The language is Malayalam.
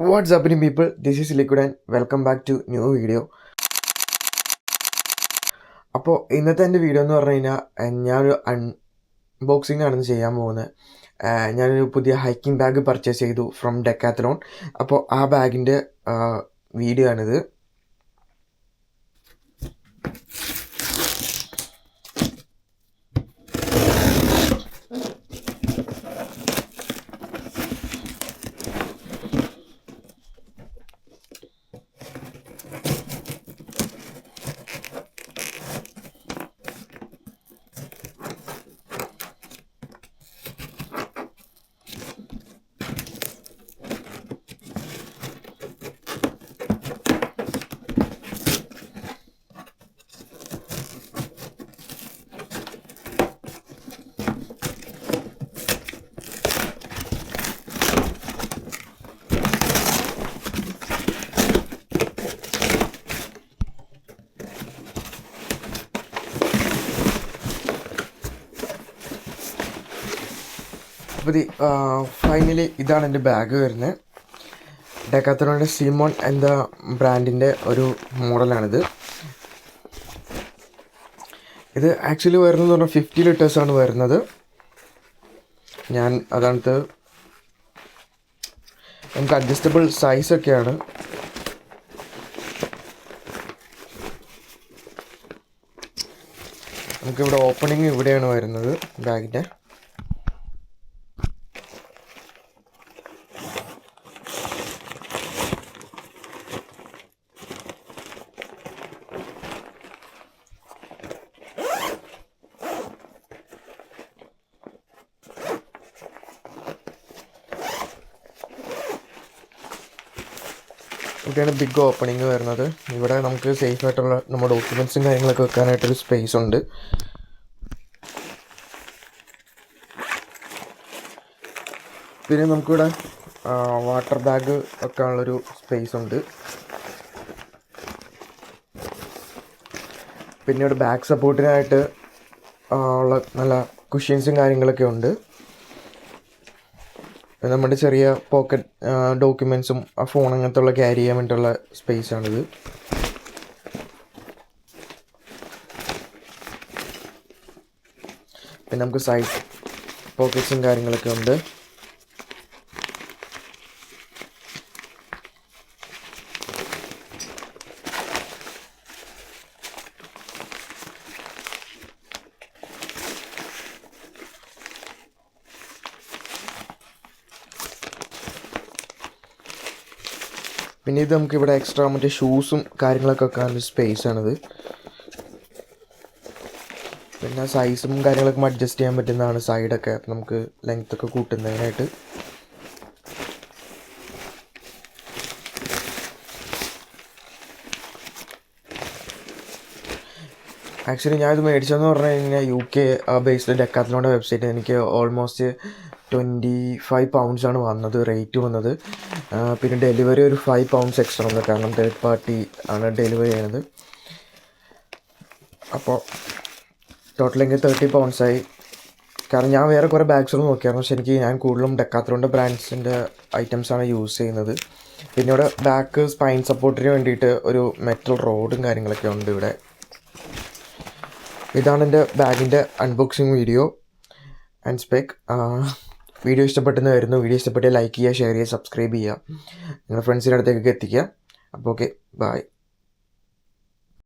What's happening, people? This is Liquid and welcome back to new video. അപ്പോൾ ഇന്നത്തെ എൻ്റെ വീഡിയോ എന്ന് പറഞ്ഞു കഴിഞ്ഞാൽ ഞാനൊരു അൺബോക്സിംഗ് ആണ് ചെയ്യാൻ പോകുന്നത്. ഞാനൊരു പുതിയ ഹൈക്കിംഗ് ബാഗ് പർച്ചേസ് ചെയ്തു ഫ്രം ഡെക്കാത്തലോൺ. അപ്പോൾ ആ ബാഗിൻ്റെ വീഡിയോ ആണിത്. അപ്പോൾ ഫൈനലി ഇതാണ് എൻ്റെ ബാഗ് വരുന്നത്. ഡെക്കാത്തലോണിൻ്റെ സിമോൺ എന്ന ബ്രാൻഡിൻ്റെ ഒരു മോഡലാണിത്. ഇത് ആക്ച്വലി വരുന്നത് പറഞ്ഞാൽ 50 ലിറ്റേഴ്സാണ് വരുന്നത്. അതാണത് നമുക്ക് അഡ്ജസ്റ്റബിൾ സൈസൊക്കെയാണ്. നമുക്കിവിടെ ഓപ്പണിങ് ഇവിടെയാണ് വരുന്നത് ബാഗിൻ്റെ. ഇവിടെയാണ് ബിഗ് ഓപ്പണിങ് വരുന്നത്. ഇവിടെ നമുക്ക് സേഫ് ആയിട്ടുള്ള നമ്മുടെ ഡോക്യുമെൻറ്റ്സും കാര്യങ്ങളൊക്കെ വെക്കാനായിട്ടൊരു സ്പേസ് ഉണ്ട്. പിന്നെ നമുക്കിവിടെ വാട്ടർ ബാഗ് വെക്കാനുള്ളൊരു സ്പേസ് ഉണ്ട്. പിന്നെ ഇവിടെ ബാക്ക് സപ്പോർട്ടിനായിട്ട് ഉള്ള നല്ല കുഷ്യൻസും കാര്യങ്ങളൊക്കെ ഉണ്ട്. നമ്മുടെ ചെറിയ പോക്കറ്റ് ഡോക്യുമെൻറ്റ്സും ഫോൺ അങ്ങനത്തെ ഉള്ള ക്യാരി ചെയ്യാൻ വേണ്ടിയിട്ടുള്ള സ്പേസാണിത്. പിന്നെ നമുക്ക് സൈഡ് പോക്കറ്റ്സും കാര്യങ്ങളൊക്കെ ഉണ്ട്. പിന്നെ ഇത് നമുക്കിവിടെ എക്സ്ട്രാ മറ്റേ ഷൂസും കാര്യങ്ങളൊക്കെ വെക്കാനൊരു സ്പേസാണിത്. പിന്നെ സൈസും കാര്യങ്ങളൊക്കെ അഡ്ജസ്റ്റ് ചെയ്യാൻ പറ്റുന്നതാണ് സൈഡൊക്കെ. അപ്പം നമുക്ക് ലെങ്ത്തൊക്കെ കൂട്ടുന്നതിനായിട്ട്. ആക്ച്വലി ഞാനിത് മേടിച്ചതെന്ന് പറഞ്ഞു കഴിഞ്ഞാൽ UK ബേസ്ഡ് ഡെക്കാത്തലോണിൻ്റെ വെബ്സൈറ്റിൽ എനിക്ക് ഓൾമോസ്റ്റ് 25 പൗണ്ട്സാണ് വന്നത്, റേറ്റ് വന്നത്. പിന്നെ ഡെലിവറി ഒരു 5 പൗണ്ട്സ് എക്സ്ട്രാ വന്നത്, കാരണം തേർഡ് പാർട്ടി ആണ് ഡെലിവറി ചെയ്യണത്. അപ്പോൾ ടോട്ടൽ എനിക്ക് 30 പൗണ്ട്സായി. കാരണം ഞാൻ വേറെ കുറേ ബാഗ്സുകൾ നോക്കിയായിരുന്നു, പക്ഷെ ഞാൻ കൂടുതലും ഡെക്കാത്തലോണിൻ്റെ ബ്രാൻഡ്സിൻ്റെ ഐറ്റംസാണ് യൂസ് ചെയ്യുന്നത്. പിന്നെ ഇവിടെ ബാക്ക് സ്പൈൻ സപ്പോർട്ടിന് വേണ്ടിയിട്ട് ഒരു മെറ്റൽ റോഡും കാര്യങ്ങളൊക്കെ ഉണ്ട് ഇവിടെ. ഇതാണ് എൻ്റെ ബാഗിൻ്റെ unboxing video and spec. Video ഇഷ്ടപ്പെട്ടെന്ന് വരുന്നു. വീഡിയോ ഇഷ്ടപ്പെട്ടാൽ ലൈക്ക് ചെയ്യുക, ഷെയർ ചെയ്യുക, സബ്സ്ക്രൈബ് ചെയ്യുക, നിങ്ങളുടെ ഫ്രണ്ട്സിൻ്റെ അടുത്തേക്കൊക്കെ എത്തിക്കുക. അപ്പോൾ ഓക്കെ, ബൈ.